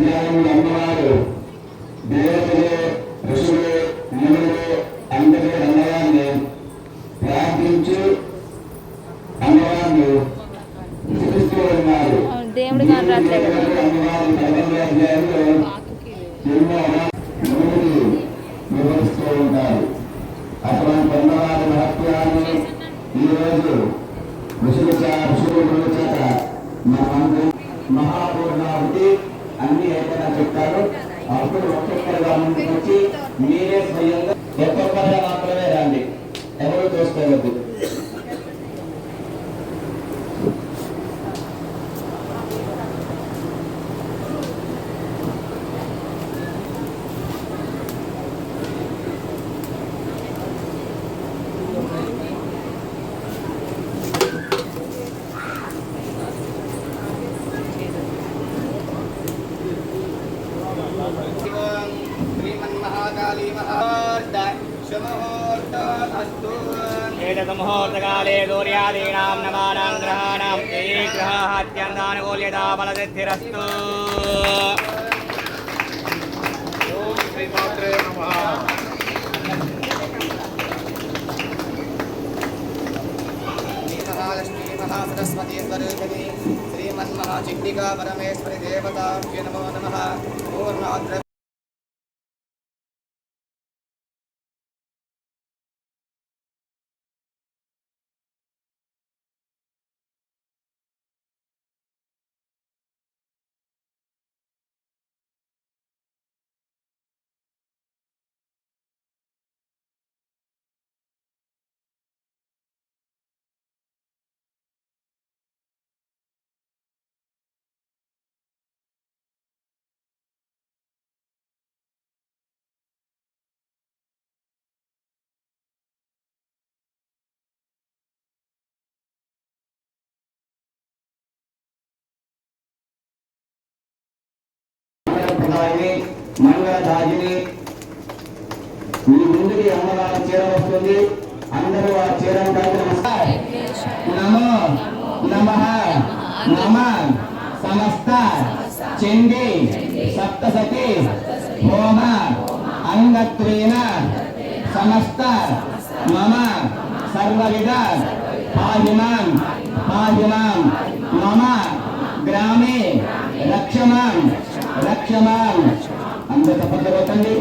అధ్యాయంలో అమ్మవారు దేవతలు ఋషులు మునులు అందరి అమ్మవారిని ప్రార్థించి అమ్మవారిని చూపిస్తూ ఉన్నారు. దేవుడు అమ్మవారి 11వ అధ్యాయంలో ఎన్నో వివరిస్తూ ఉంటారు. అటువంటి అమ్మవారి మహత్యాన్ని ఈరోజు ఋషుల చేత మనమందరం మహాపూర్ణావతి అన్ని ఏదైనా చెప్తారు. అప్పుడు ఒక్కొక్కరుగా ముందుకు వచ్చి మీరే స్వయంగా ఒక్కొక్కరుగా మాత్రమే రండి, ఎవరు చూసుకోవద్దు. मुहूर्तकाले सूर्यादीनां नवानां ग्रहाणाम् ग्रहाः अत्यन्तानुकूल्यता बलसिद्धिरस्तु। ओम श्रीमात्रे नमः। श्रीमहालक्ष्मी महासरस्वती स्वरूपिणी श्रीमन्महाचिन्तिका परमेश्वरी देवताभ्यो नमो नमः। पूर्णाद्र మంగళదాయిని మీ ముందుకి అమ్మవారి చీర వస్తుంది. అందరూ ఆ చీరను నమో నమః నమ సమస్త చండీ సప్తసతి హోమ అంగత్వేన సమస్త మమ సర్వవిధ పాహిమాం మమ గ్రామే రక్షమాం అందరూ తప్పకుండా కొట్టండి.